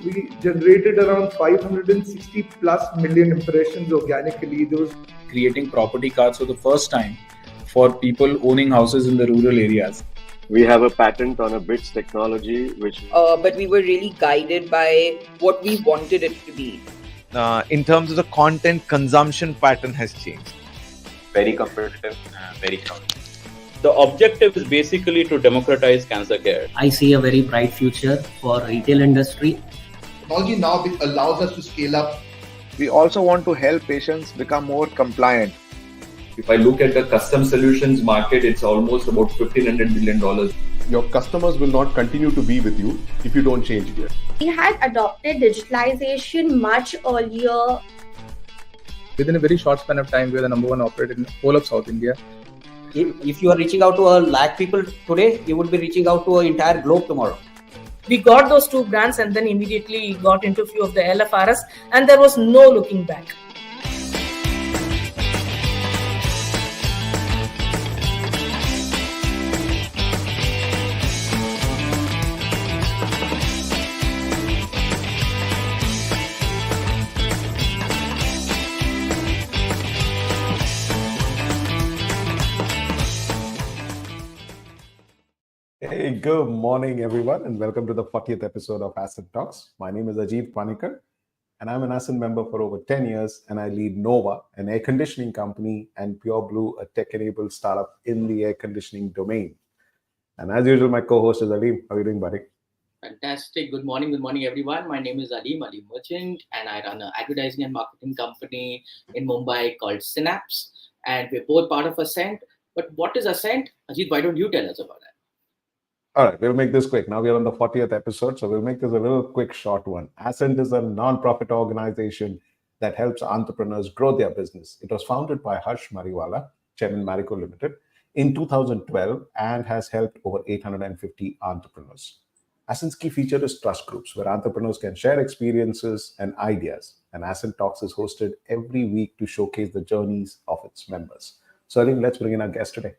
We generated around 560 plus million impressions organically. There was creating property cards for the first time for people owning houses in the rural areas. We have a patent on a bits technology, which... But we were really guided by what we wanted it to be. In terms of the content consumption pattern has changed. Very competitive, very crowded. The objective is basically to democratize cancer care. I see a very bright future for retail industry. Technology now allows us to scale up. We also want to help patients become more compliant. If I look at the custom solutions market, it's almost about $1,500 billion. Your customers will not continue to be with you if you don't change it. We had adopted digitalization much earlier. within a very short span of time, we are the number one operator in the whole of South India. If you are reaching out to a lakh people today, you would be reaching out to an entire globe tomorrow. We got those two brands and then immediately got into a few of the LFRs, and there was no looking back. Hey, good morning, everyone, and welcome to the 40th episode of Ascent Talks. My name is Ajit and I'm an Ascent member for over 10 years, and I lead Nova, an air conditioning company, and Pure Blue, a tech-enabled startup in the air conditioning domain. And as usual, my co-host is Aleem. How are you doing, buddy? Fantastic. Good morning, everyone. My name is Aleem Merchant, and I run an advertising and marketing company in Mumbai called Synapse. And we're both part of Ascent. But what is Ascent? Ajit, why don't you tell us about that? All right, we'll make this quick. Now we are on the 40th episode, so we'll make this a little quick, short one. Ascent is a non-profit organization that helps entrepreneurs grow their business. It was founded by Harsh Mariwala, Chairman Marico Limited, in 2012 and has helped over 850 entrepreneurs. Ascent's key feature is trust groups, where entrepreneurs can share experiences and ideas. And Ascent Talks is hosted every week to showcase the journeys of its members. So I think let's bring in our guest today.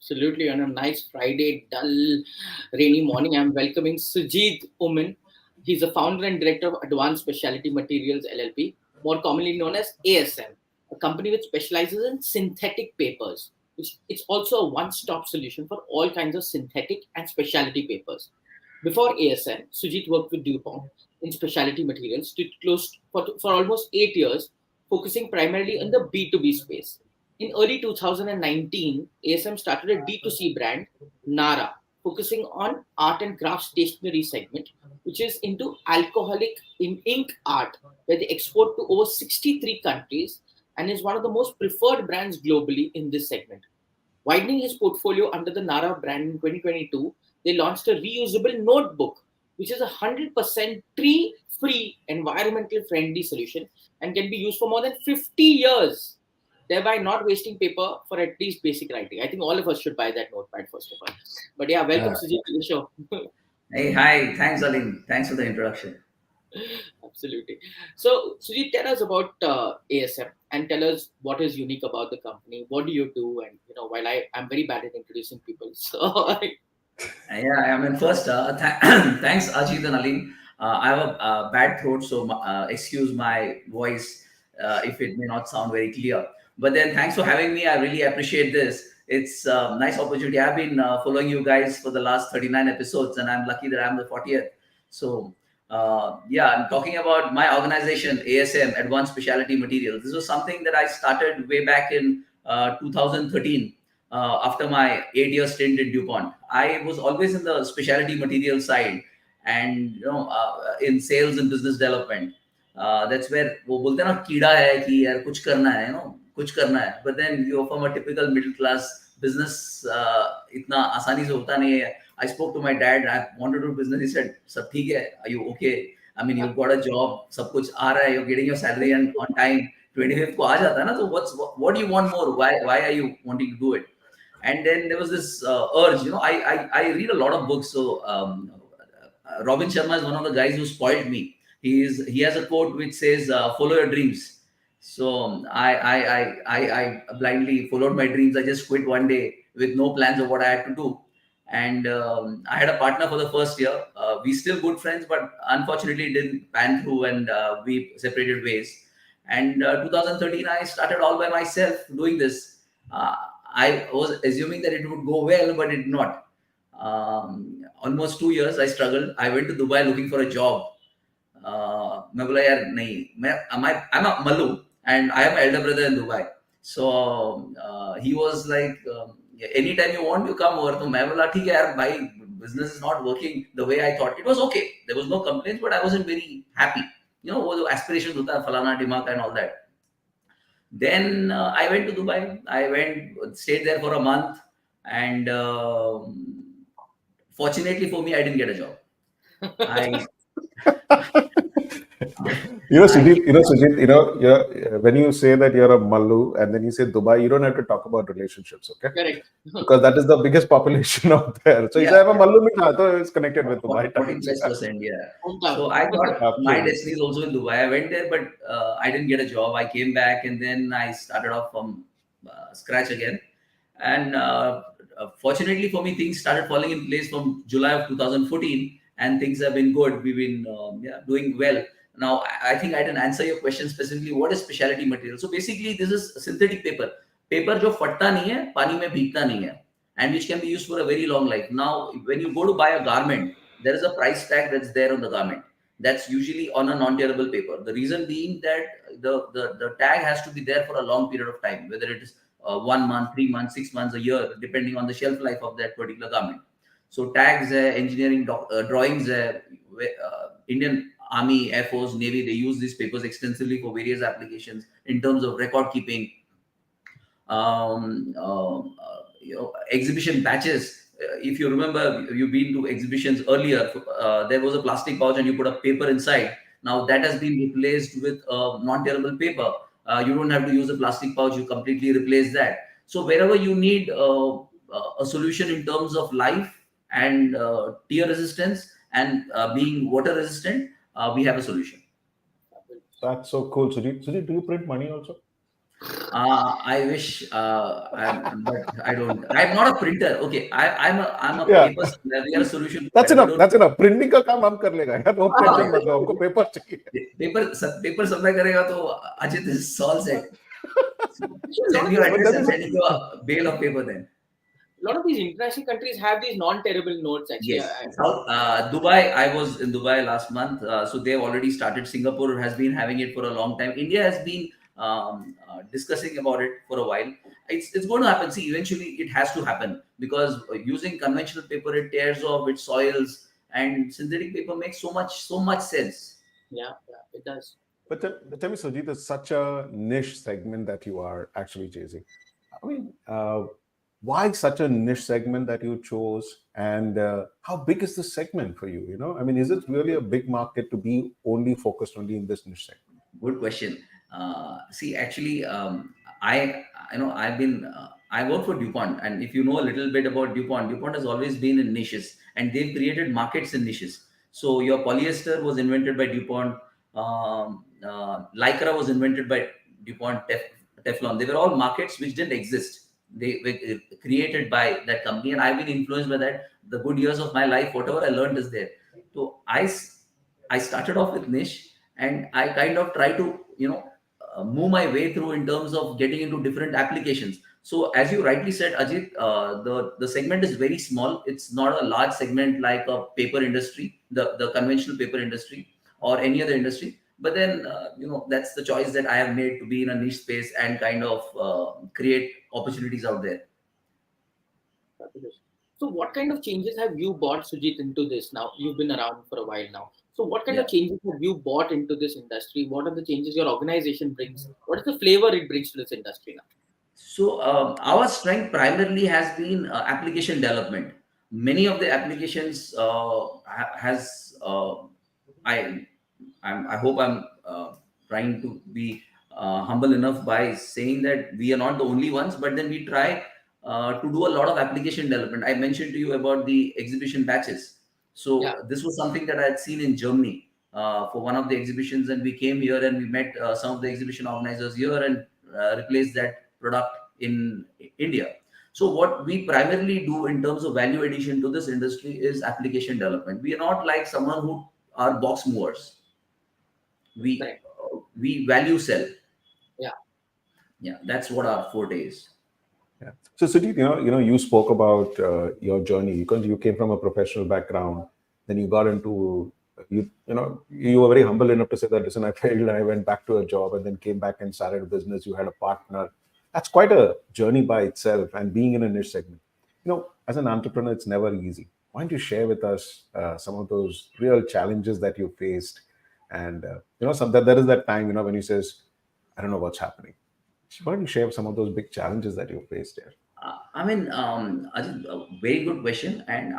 Absolutely. On a nice Friday, dull, rainy morning, I'm welcoming Sujit Oomen. He's the founder and director of Advanced Speciality Materials LLP, more commonly known as ASM, a company which specializes in synthetic papers. It's also a one-stop solution for all kinds of synthetic and specialty papers. Before ASM, Sujit worked with DuPont in specialty materials for almost 8 years, focusing primarily on the B2B space. In early 2019, ASM started a D2C brand, Nara, focusing on art and craft stationery segment, which is into alcoholic ink art, where they export to over 63 countries and is one of the most preferred brands globally in this segment. Widening his portfolio under the Nara brand in 2022, they launched a reusable notebook, which is a 100% tree-free, environmentally friendly solution and can be used for more than 50 years. Thereby not wasting paper for at least basic writing. I think all of us should buy that notepad first of all. But yeah, welcome Sujit to the show. Hey, hi. Thanks, Aleem. Thanks for the introduction. Absolutely. So Sujit, tell us about ASM and tell us what is unique about the company. What do you do? And while I'm very bad at introducing people, so yeah, I mean, first, thanks Ajit and Aleem. I have a bad throat, so excuse my voice if it may not sound very clear. But then thanks for having me. I really appreciate this. It's a nice opportunity. I've been following you guys for the last 39 episodes, and I'm lucky that I'm the 40th. So I'm talking about my organization, ASM, Advanced Speciality Materials. This was something that I started way back in 2013 after my 8-year stint in DuPont. I was always in the specialty material side and in sales and business development. That's where वो बोलते हैं ना कीड़ा है कि यार कुछ करना है कुछ करना है, but then you're from a typical middle class business, इतना आसानी से होता नहीं है. I spoke to my dad. I wanted to do business. He said, "सब ठीक है? Are you okay? I mean, you've got a job. सब कुछ आ रहा है. You're getting your salary and on time. 25th को आ जाता है ना. So what do you want more? Why are you wanting to do it?" And then there was this urge. I read a lot of books. So Robin Sharma is one of the guys who spoiled me. He has a quote which says, "Follow your dreams." So I blindly followed my dreams. I just quit one day with no plans of what I had to do. And I had a partner for the first year. We still good friends, but unfortunately it didn't pan through, and we separated ways. And 2013, I started all by myself doing this. I was assuming that it would go well, but it did not. Almost 2 years I struggled. I went to Dubai looking for a job. मैं बोला यार नहीं, I'm a Mallu and I have my elder brother in Dubai. So he was like, anytime you want, you come over. तो मैं बोला ठीक है यार भाई, business is not working the way I thought. It was okay. There was no complaints, but I wasn't very happy. You know, वो जो aspirations होता है फलाना ढिमाका and all that. Then I went to Dubai. Stayed there for a month, and fortunately for me, I didn't get a job. Sujit, when you say that you're a Mallu and then you say Dubai, you don't have to talk about relationships, okay? Correct. Because that is the biggest population out there. So if I have a Mallu, it's connected with Dubai. 46%, yeah. So I thought my destiny is also in Dubai. I went there, but I didn't get a job. I came back and then I started off from scratch again. And fortunately for me, things started falling in place from July of 2014, and things have been good. We've been doing well. Now, I think I didn't answer your question specifically. What is specialty material? So basically, this is synthetic paper. Paper जो फटता नहीं है, पानी में भीगता नहीं है, and which can be used for a very long life. Now, when you go to buy a garment, there is a price tag that's there on the garment. That's usually on a non-tearable paper. The reason being that the tag has to be there for a long period of time, whether it is 1 month, 3 months, 6 months, a year, depending on the shelf life of that particular garment. So tags, engineering drawings, Indian Army, Air Force, Navy, they use these papers extensively for various applications in terms of record keeping. Exhibition batches. If you remember, you've been to exhibitions earlier, there was a plastic pouch and you put a paper inside. Now that has been replaced with non-tearable paper. You don't have to use a plastic pouch, you completely replace that. So wherever you need a solution in terms of life and tear resistance and being water resistant, we have a solution. That's so cool. Sujit, do you print money also? I wish, but I don't. I'm not a printer. Okay, I'm a paper. We are a solution. That's enough. That's enough. Printing का काम हम कर लेगा यार. No tension मत लो. हमको paper चाहिए. Paper supply करेगा तो Ajit is all set. Send you address and send you a bale of paper then. A lot of these international countries have these non-tearable notes actually. Yes. Dubai, I was in Dubai last month. So they've already started. Singapore has been having it for a long time. India has been discussing about it for a while. It's going to happen. See, eventually it has to happen because using conventional paper, it tears off, it soils, and synthetic paper makes so much sense. Yeah, it does. But tell me, Sujit, it's such a niche segment that you are actually chasing. I mean, why such a niche segment that you chose, and how big is this segment for you? I mean, is it really a big market to be focused only in this niche segment? Good question. See, actually, I work for DuPont, and if you know a little bit about DuPont has always been in niches, and they've created markets in niches. So your polyester was invented by DuPont, Lycra was invented by DuPont, Teflon. They were all markets which didn't exist. They were created by that company, and I've been influenced by that. The good years of my life, whatever I learned is there. So I started off with niche, and I kind of try to move my way through in terms of getting into different applications. So as you rightly said, Ajit, the segment is very small. It's not a large segment like a paper industry, the conventional paper industry or any other industry. But then, that's the choice that I have made, to be in a niche space and kind of create opportunities out there. So what kind of changes have you brought, Sujit, into this now? You've been around for a while now. So what kind of changes have you brought into this industry? What are the changes your organization brings? What is the flavor it brings to this industry now? So our strength primarily has been application development. Many of the applications I hope I'm trying to be humble enough by saying that we are not the only ones, but then we try to do a lot of application development. I mentioned to you about the exhibition batches. So this was something that I had seen in Germany for one of the exhibitions, and we came here and we met some of the exhibition organizers here and replaced that product in India. So what we primarily do in terms of value addition to this industry is application development. We are not like someone who are box movers. We value sell. Yeah, that's what our forte is. Yeah. So Sujit, you spoke about your journey because you came from a professional background. Then you got into you were very humble enough to say that, listen, I failed and I went back to a job and then came back and started a business. You had a partner. That's quite a journey by itself. And being in a niche segment, as an entrepreneur, it's never easy. Why don't you share with us some of those real challenges that you faced? And there is that time when you says, I don't know what's happening. Why don't you share some of those big challenges that you faced there? Ajit, a very good question. And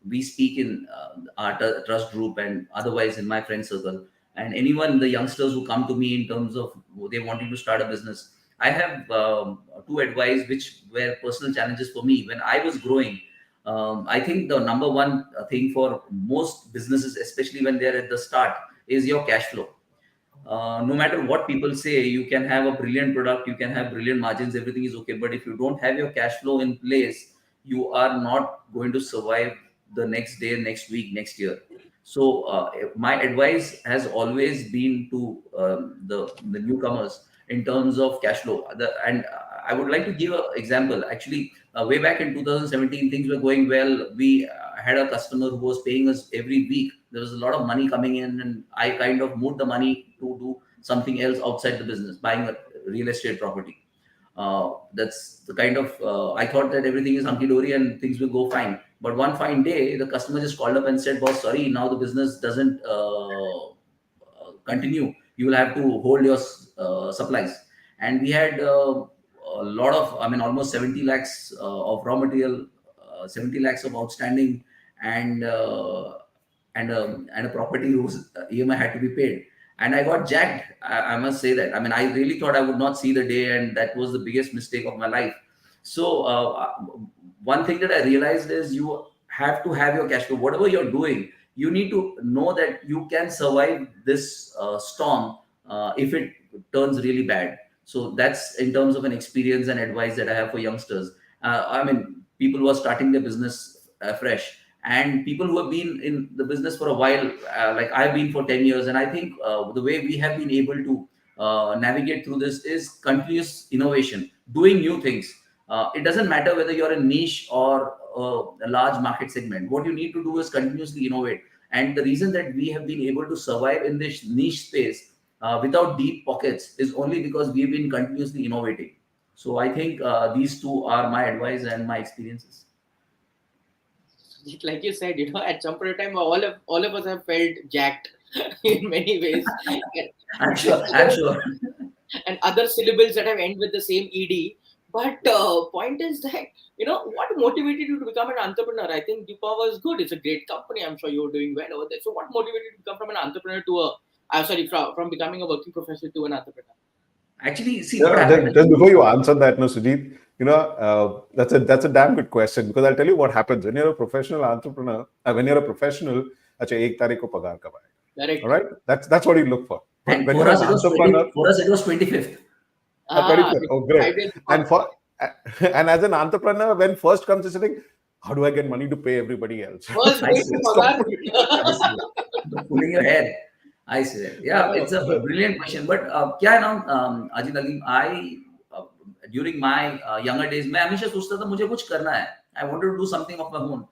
we speak in our trust group and otherwise in my friend circle. And anyone, the youngsters who come to me in terms of they wanting to start a business, I have two advice which were personal challenges for me when I was growing. I think the number one thing for most businesses, especially when they're at the start, is your cash flow. No matter what people say, you can have a brilliant product, you can have brilliant margins, everything is okay. But if you don't have your cash flow in place, you are not going to survive the next day, next week, next year. So my advice has always been to the newcomers in terms of cash flow. And I would like to give an example. Actually, way back in 2017, things were going well. We had a customer who was paying us every week. There was a lot of money coming in, and I kind of moved the money to do something else outside the business, buying a real estate property. That's the kind of I thought that everything is hunky dory and things will go fine. But one fine day, the customer just called up and said, "Boss, sorry, now the business doesn't continue. You will have to hold your supplies." And we had a lot of, almost 70 lakhs of raw material, 70 lakhs of outstanding, and a property whose EMI had to be paid. And I got jacked. I must say that. I really thought I would not see the day, and that was the biggest mistake of my life. So one thing that I realized is you have to have your cash flow. Whatever you're doing, you need to know that you can survive this storm if it turns really bad. So that's in terms of an experience and advice that I have for youngsters. People who are starting their business fresh, and people who have been in the business for a while, like I've been for 10 years. And I think the way we have been able to navigate through this is continuous innovation, doing new things. It doesn't matter whether you're a niche or a large market segment. What you need to do is continuously innovate. And the reason that we have been able to survive in this niche space without deep pockets is only because we've been continuously innovating. So I think these two are my advice and my experiences. Like you said, at some point of time, all of us have felt jacked in many ways. I'm sure. And other syllables that have end with the same ed. But point is that what motivated you to become an entrepreneur? I think Dupa was good. It's a great company. I'm sure you're doing well over there. So what motivated you to become from an entrepreneur to from becoming a working professional to an entrepreneur? Actually, see, just before you answer that, Sujit, that's a damn good question, because I'll tell you what happens when you're a professional entrepreneur. When you're a professional, acha 1 तारीख को पगार कब आएगा? Correct. All right, that's what you look for. And for us, it was 25th. 25th. Oh, great. And as an entrepreneur, when first comes to saying, how do I get money to pay everybody else? Pulling your hair. I see that. Yeah, it's a brilliant question. But Ajit, Aleem, during my younger days, मैं हमेशा सोचता था मुझे कुछ करना है. I wanted to do something of my own.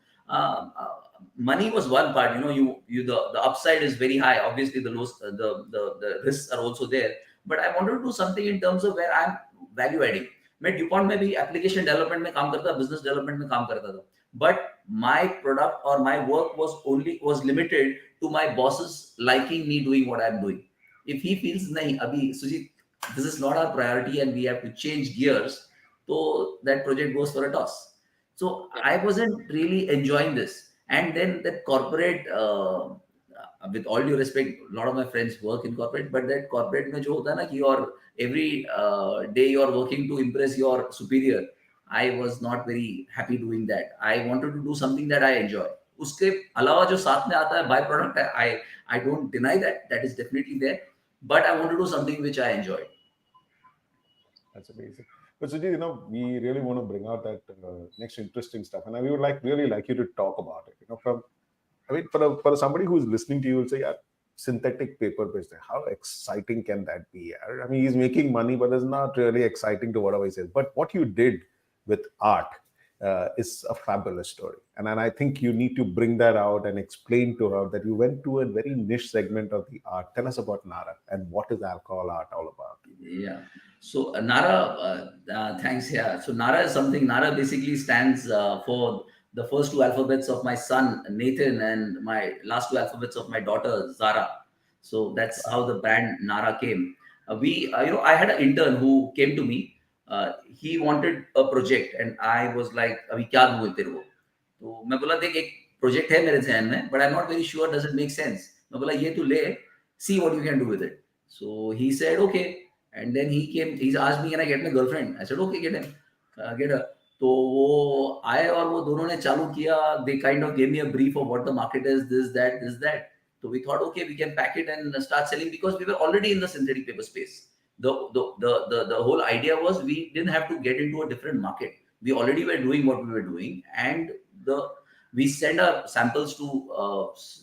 Money was one part. The upside is very high. Obviously, the risks are also there. But I wanted to do something in terms of where I'm value adding. मैं DuPont में भी application development में काम करता, business development में काम करता था. But my product or my work was limited to my bosses liking me doing what I'm doing. If he feels, nahi, abhi, Sujit, this is not our priority and we have to change gears, so that project goes for a toss. So I wasn't really enjoying this. And then that corporate, with all due respect, a lot of my friends work in corporate, but that corporate mein jo hota hai na ki every day you're working to impress your superior. I was not very happy doing that. I wanted to do something that I enjoy. उसके अलावा जो साथ में आता है by product है, I don't deny that is definitely there, but I want to do something which I enjoy. That's amazing. But Sujit, we really want to bring out that next interesting stuff, and we would really like you to talk about it. For somebody who's listening to you, will say, "Yeah, synthetic paper based. How exciting can that be?" I mean, he's making money, but it's not really exciting to whatever he says. But what you did with art is a fabulous story, and I think you need to bring that out and explain to her that you went to a very niche segment of the art. Tell us about Nara and what is alcohol art all about. Yeah. So thanks. Yeah. So Nara is something. Nara basically stands for the first two alphabets of my son Nathan and my last two alphabets of my daughter Zara. So that's how the brand Nara came. I had an intern who came to me. He wanted a project, and I was like, "अभी क्या दूँ तेरे को?" तो मैं बोला, "देख एक project है मेरे ज़हन में, but I'm not very sure does it make sense." मैं बोला, "ये तू ले, see what you can do with it." So he said, "Okay." And then he asked me, "Can I get my girlfriend?" I said, "Okay, get her." तो वो आए और वो दोनों ने चालू किया. They kind of gave me a brief of what the market is, this, that. So we thought, okay, we can pack it and start selling because we were already in the synthetic paper space. The whole idea was we didn't have to get into a different market. We already were doing what we were doing, and we send our samples to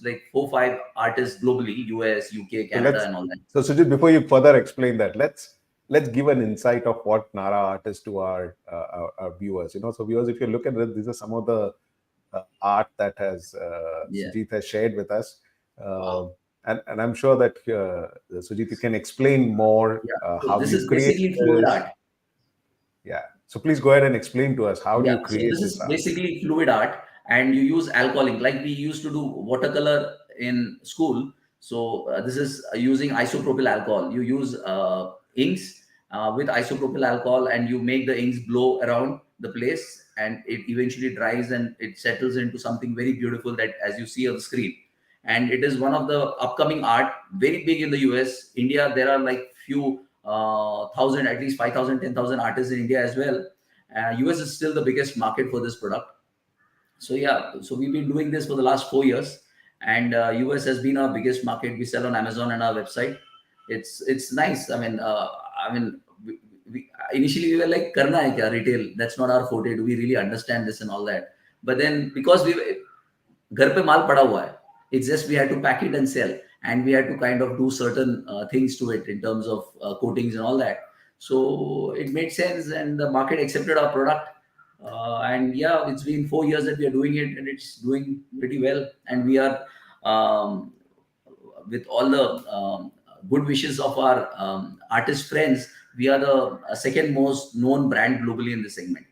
like 4-5 artists globally, US, UK, Canada, and all that. So Sujit, before you further explain that, let's give an insight of what Nara art is to our viewers. So viewers, if you look at it, these are some of the art that has Sujit has shared with us. And I'm sure that Sujit, you can explain more So how this you is create basically fluid art. Yeah. So please go ahead and explain to us how do you create this this is art? basically fluid art, and you use alcohol ink like we used to do watercolor in school. So this is using isopropyl alcohol. You use inks with isopropyl alcohol, and you make the inks blow around the place, and it eventually dries and it settles into something very beautiful that as you see on the screen. And it is one of the upcoming art, very big in the US. India, there are like few thousand, at least 5,000, 10,000 artists in India as well. US is still the biggest market for this product. So so we've been doing this for the last 4 years, and US has been our biggest market. We sell on Amazon and our website. It's nice. I mean, initially we were like, "Karna hai kya retail? That's not our forte. Do we really understand this and all that?" But then because घर पे माल पड़ा हुआ है, it's just we had to pack it and sell, and we had to kind of do certain things to it in terms of coatings and all that. So it made sense, and the market accepted our product. And it's been 4 years that we are doing it, and it's doing pretty well. And we are, with all the good wishes of our artist friends, we are the second most known brand globally in this segment.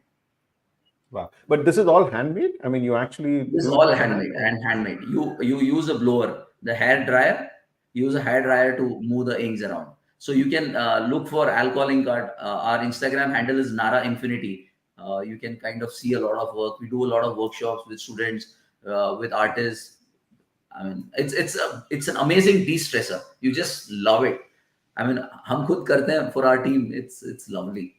Wow. But this is all handmade? I mean, you actually... This is all handmade and handmade. You use a blower, the hair dryer. Use a hair dryer to move the inks around. So you can look for alcohol ink art. Our Instagram handle is Nara Infinity. You can kind of see a lot of work. We do a lot of workshops with students, with artists. I mean, it's an amazing de-stressor. You just love it. I mean, hum khud karte hain for our team. It's lovely.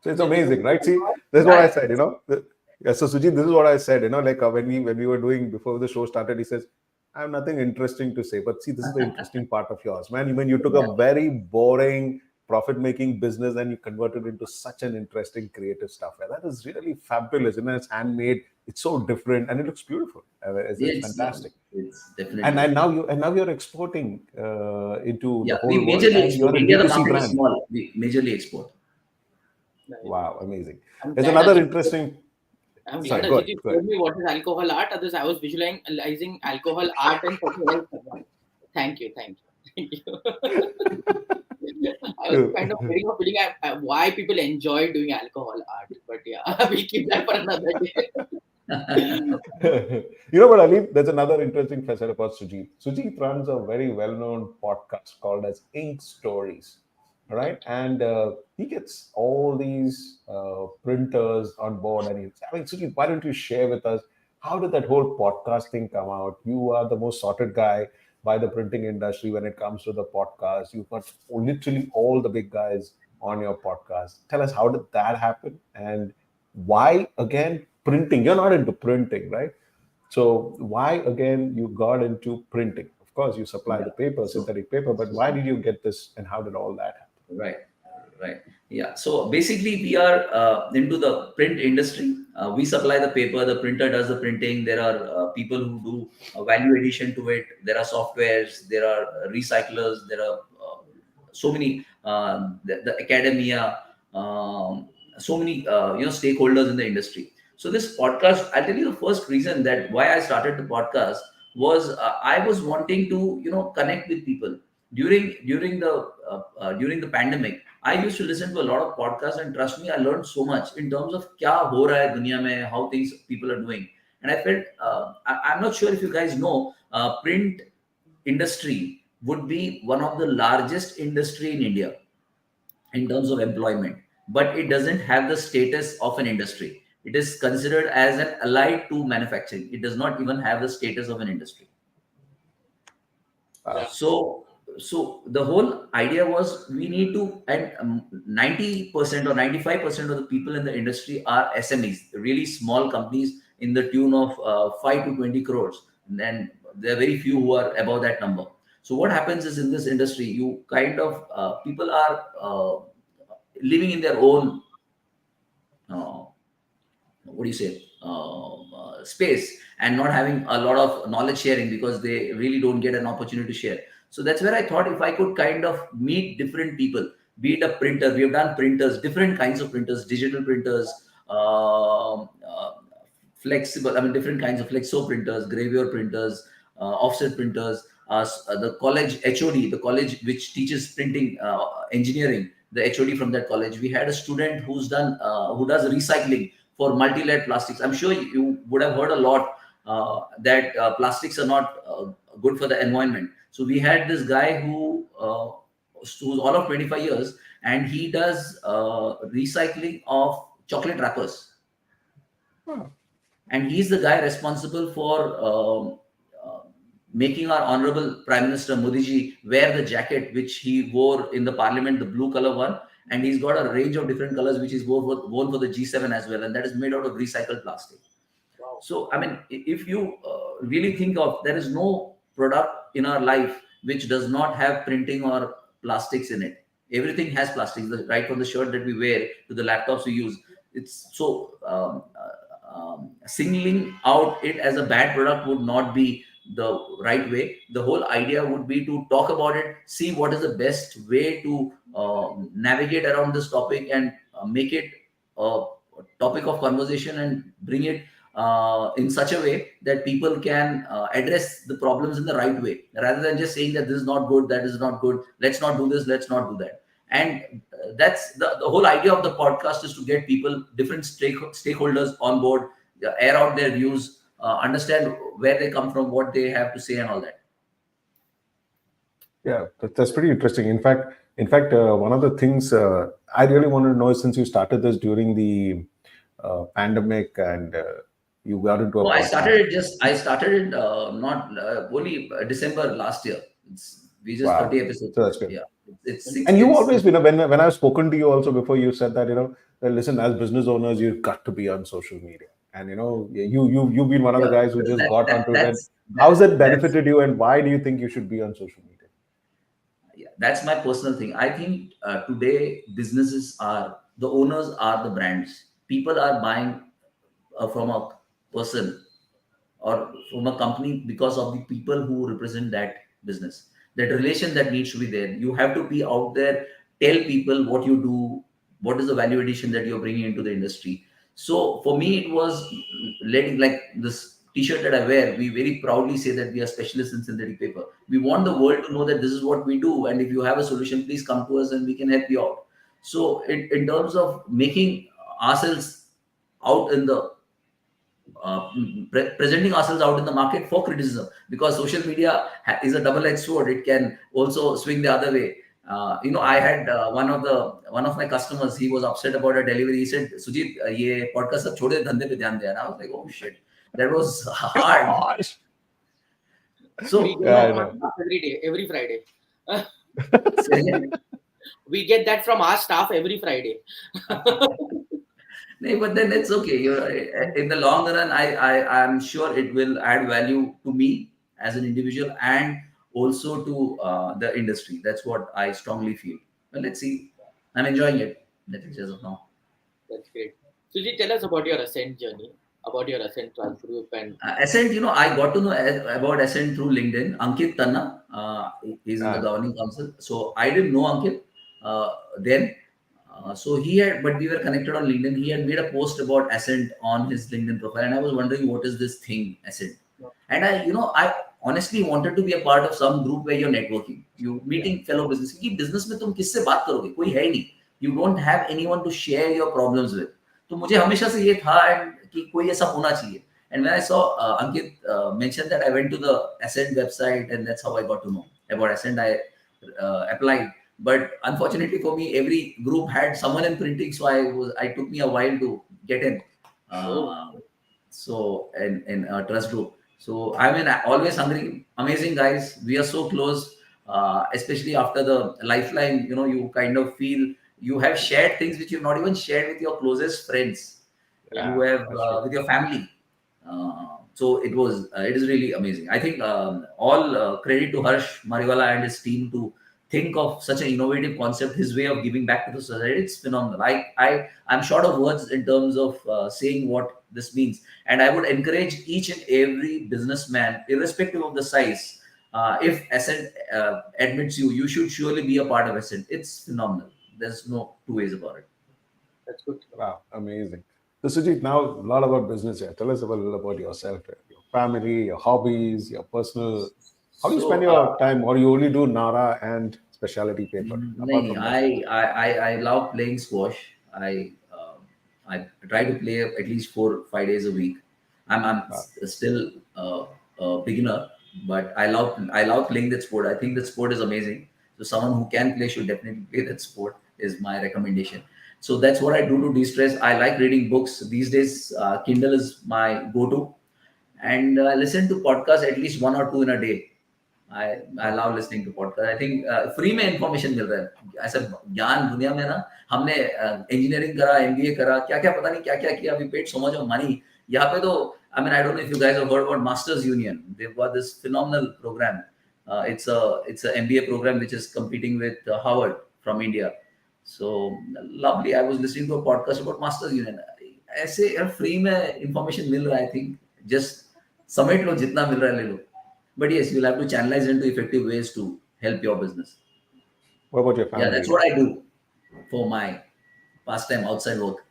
So it's amazing, right? See, this is what I said, Yeah, so Sujit, this is what I said, like when we were doing, before the show started, he says, "I have nothing interesting to say." But see, this is the interesting part of yours, man. When you took a very boring, profit-making business and you converted it into such an interesting, creative stuff. That is really fabulous. It's handmade. It's so different, and it looks beautiful. It's fantastic. It's definitely. And now you're exporting into the whole we world. majorly export. India, the market brand. is small. We majorly export. Wow, amazing. There's another interesting. I'm glad Ajit told me what is alcohol art. Otherwise, I was visualizing alcohol art and something else. Thank you. I was kind of getting a feeling why people enjoy doing alcohol art. But we'll keep that for another day. But Aleem, there's another interesting facet about Sujit. Sujit runs a very well-known podcast called as Ink Stories. Right, and he gets all these printers on board, and Sujit, why don't you share with us how did that whole podcast thing come out? You are the most sorted guy by the printing industry when it comes to the podcast. You've got literally all the big guys on your podcast. Tell us, how did that happen, and why again printing? You're not into printing, right? So why again you got into printing? Of course, you supply the paper, synthetic paper, but why did you get this, and how did all that happen? Right. Right. Yeah. So basically, we are into the print industry. We supply the paper. The printer does the printing. There are people who do value addition to it. There are softwares. There are recyclers. There are so many the academia, so many stakeholders in the industry. So this podcast, I'll tell you the first reason that why I started the podcast was I was wanting to connect with people during the pandemic. I used to listen to a lot of podcasts, and trust me, I learned so much in terms of kya ho raha hai duniya mein, how things people are doing. And I felt I'm not sure if you guys know, print industry would be one of the largest industry in India in terms of employment, but it doesn't have the status of an industry. It is considered as an allied to manufacturing. It does not even have the status of an industry. So the whole idea was we need to, and 90% or 95% of the people in the industry are SMEs, really small companies in the tune of 5 to 20 crores. And then there are very few who are above that number. So what happens is in this industry, you kind of people are living in their own what do you say space, and not having a lot of knowledge sharing because they really don't get an opportunity to share. So that's where I thought if I could kind of meet different people, be it a printer. We have done printers, different kinds of printers, digital printers, flexible, I mean different kinds of flexo printers, gravure printers, offset printers. The college HOD, the college which teaches printing engineering, the HOD from that college, we had a student who does recycling for multi-layered plastics. I'm sure you would have heard a lot that plastics are not good for the environment. So we had this guy who's all of 25 years, and he does recycling of chocolate wrappers. And he's the guy responsible for making our honorable Prime Minister Modi ji wear the jacket which he wore in the parliament, the blue color one. And he's got a range of different colors which is worn for the G7 as well. And that is made out of recycled plastic. Wow. So, I mean, if you really think of, there is no product in our life which does not have printing or plastics in it. Everything has plastics, right from the shirt that we wear to the laptops we use. It's so singling out it as a bad product would not be the right way. The whole idea would be to talk about it, see what is the best way to navigate around this topic, and make it a topic of conversation, and bring it in such a way that people can address the problems in the right way, rather than just saying that this is not good, that is not good, let's not do this, let's not do that. And that's the whole idea of the podcast, is to get people, different stakeholders on board, air out their views, understand where they come from, what they have to say, and all that. Yeah, that's pretty interesting. In fact, one of the things I really wanted to know is, since you started this during the pandemic, and you got into a. I started it not only December last year. We just 30 episodes. So that's good. Yeah, and you've always been, when I've spoken to you also before, you said that that listen, as business owners, you've got to be on social media, and you've been one of the guys who just got onto it. How's it benefited you, and why do you think you should be on social media? Yeah, that's my personal thing. I think today businesses are, the owners are the brands. People are buying from a person or from a company because of the people who represent that business. That relation that needs to be there. You have to be out there, tell people what you do, what is the value addition that you're bringing into the industry. So for me, it was letting, like this t-shirt that I wear, we very proudly say that we are specialists in synthetic paper. We want the world to know that this is what we do, and if you have a solution, please come to us and we can help you out. So in terms of making ourselves out in the presenting ourselves out in the market for criticism, because social media is a double-edged sword. It can also swing the other way. I had one of my customers. He was upset about a delivery. He said, "Sujit, ye podcast sab chhode, dhande pe dhyan de." And I was like, "Oh shit, that was hard." So we get every Friday. We get that from our staff every Friday. No, but then it's okay. In the long run, I'm sure it will add value to me as an individual, and also to the industry. That's what I strongly feel. Well, let's see. I'm enjoying it. That is as of now. That's great. Sujit, tell us about your Ascent journey, about your Ascent Trust group, and Ascent, I got to know about Ascent through LinkedIn. Ankit Tanna, he's in the governing council. So I didn't know Ankit then. So he had, but we were connected on LinkedIn. He had made a post about Ascent on his LinkedIn profile, and I was wondering what is this thing, Ascent. And I honestly wanted to be a part of some group where you're networking, you meeting fellow business. क्योंकि business में तुम किससे बात करोगे? कोई है ही नहीं. You don't have anyone to share your problems with. तो मुझे हमेशा से ये था कि कोई ऐसा होना चाहिए. And when I saw Ankit mention that, I went to the Ascent website, and that's how I got to know about Ascent. I applied, but unfortunately for me, every group had someone in printing, so I took me a while to get in. So in trust group. So I mean, always hungry, amazing guys. We are so close, especially after the lifeline. You kind of feel you have shared things which you've not even shared with your closest friends. You have with your family. So it is really amazing. I think all credit to Harsh Mariwala and his team to think of such an innovative concept. His way of giving back to the society, it's phenomenal. I'm short of words in terms of saying what this means. And I would encourage each and every businessman, irrespective of the size, if Ascent admits you, you should surely be a part of Ascent. It's phenomenal. There's no two ways about it. That's good. Wow, amazing. So Sujit, now a lot about business here. Tell us a little about yourself, your family, your hobbies, your personal. How do you spend your time, or you only do Nara and specialty paper? I love playing squash. I try to play at least 4-5 days a week. I'm still a beginner, but I love playing that sport. I think that sport is amazing. So someone who can play should definitely play that sport, is my recommendation. So that's what I do to de-stress. I like reading books. These days, Kindle is my go-to. And I listen to podcasts at least 1 or 2 in a day. I love listening to podcast. I think free में information मिल रहा है. ऐसा ज्ञान दुनिया में ना, हमने engineering करा, MBA करा, क्या पता नहीं क्या किया. We paid so much of money. यहाँ पे तो, I mean, I don't know if you guys have heard about Masters Union. They've got this phenomenal program. It's a MBA program which is competing with Harvard from India. So lovely. I was listening to a podcast about Masters Union. ऐसे free में information मिल रहा है. I think just समेट लो, जितना मिल रहा है ले लो. But yes, you'll have to channelize into effective ways to help your business. What about your family? Yeah, that's what I do for my pastime outside work.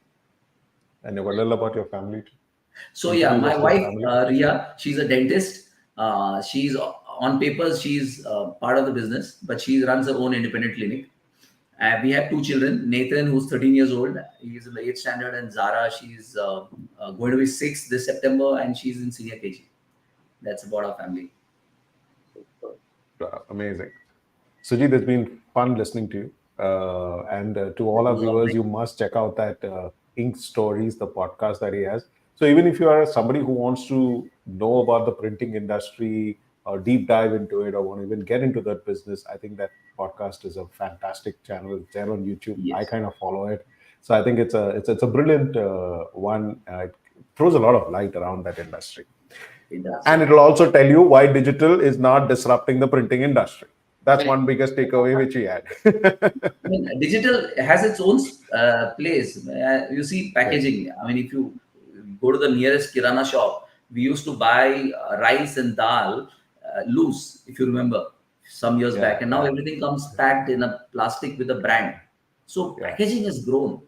And a little about your family too. So yeah, my wife, Ria, she's a dentist. She's on papers, she's part of the business, but she runs her own independent clinic. We have 2 children, Nathan, who's 13 years old. He's in the 8th standard, and Zara, she's going to be 6 this September, and she's in senior KG. That's about our family. Amazing. Sujit, it's been fun listening to you. And to all our viewers, you must check out that Ink Stories, the podcast that he has. So even if you are somebody who wants to know about the printing industry or deep dive into it, or want to even get into that business, I think that podcast is a fantastic channel. It's there on YouTube. Yes. I kind of follow it. So I think it's a brilliant one. It throws a lot of light around that industry. And it will also tell you why digital is not disrupting the printing industry. That's one biggest takeaway which we had. I mean, digital has its own place. You see packaging. I mean, if you go to the nearest Kirana shop, we used to buy rice and dal loose, if you remember, some years back. And now everything comes packed in a plastic with a brand. So packaging has grown.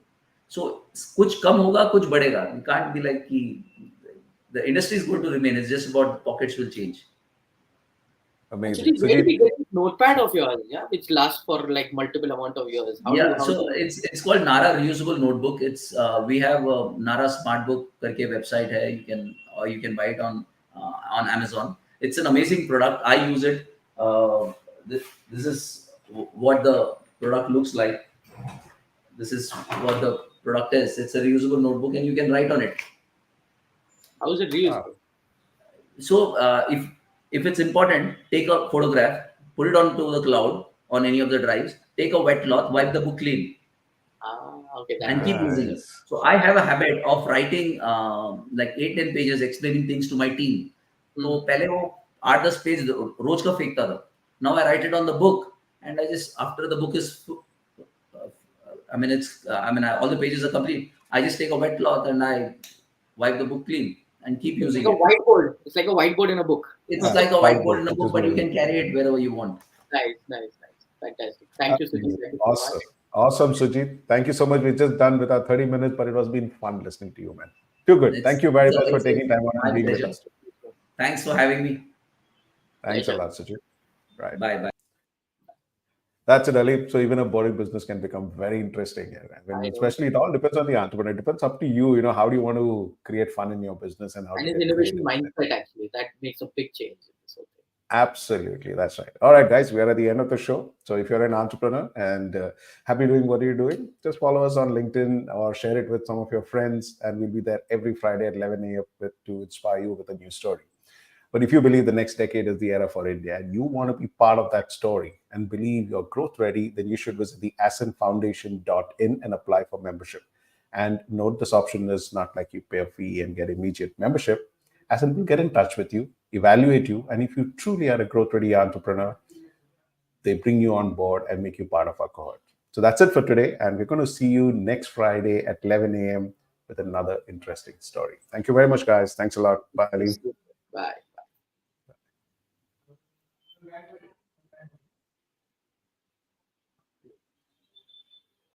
So kuch kam hoga, kuch badega. You can't be like the industry is going to remain. It's just about pockets will change. Amazing. Actually, where do we get this notepad of yours, which lasts for like multiple amount of years? So it's called Nara Reusable Notebook. It's we have a Nara Smartbook करके website है. You can buy it on Amazon. It's an amazing product. I use it. This is what the product looks like. This is what the product is. It's a reusable notebook, and you can write on it. How is it reusable? So if it's important, take a photograph, put it onto the cloud on any of the drives, take a wet cloth, wipe the book clean, and keep using it. So I have a habit of writing like 8-10 pages explaining things to my team. So पहले वो 8-10 page रोज का फेंकता था. Now I write it on the book, and I just, after the book is I mean, all the pages are complete. I just take a wet cloth and I wipe the book clean and keep It's using like a it. whiteboard. It's like a whiteboard in a book. It's like a whiteboard in a which book, is but you very can carry it wherever you want. Nice. Fantastic. Thank you, Sujit. Thank you so awesome. much. Awesome, Sujit. Thank you so much. We're just done with our 30 minutes, but it was been fun listening to you, man. Too good. Thank you very much for taking time out and My being with pleasure. us. Thanks for having me. Thanks a lot, Sujit. Right. Bye. That's it, Ali. So even a boring business can become very interesting. Especially it all depends on the entrepreneur. It depends up to you, how do you want to create fun in your business and how And to his get innovation creative. mindset, actually, that makes a big change in this whole thing. Absolutely. That's right. All right, guys, we are at the end of the show. So if you're an entrepreneur and happy doing what you're doing, just follow us on LinkedIn or share it with some of your friends. And we'll be there every Friday at 11 a.m. to inspire you with a new story. But if you believe the next decade is the era for India and you want to be part of that story and believe you're growth ready, then you should visit the ascentfoundation.in and apply for membership. And note, this option is not like you pay a fee and get immediate membership. Ascent will get in touch with you, evaluate you, and if you truly are a growth ready entrepreneur, they bring you on board and make you part of our cohort. So that's it for today. And we're going to see you next Friday at 11 a.m. with another interesting story. Thank you very much, guys. Thanks a lot. Bye, Aleem. Bye.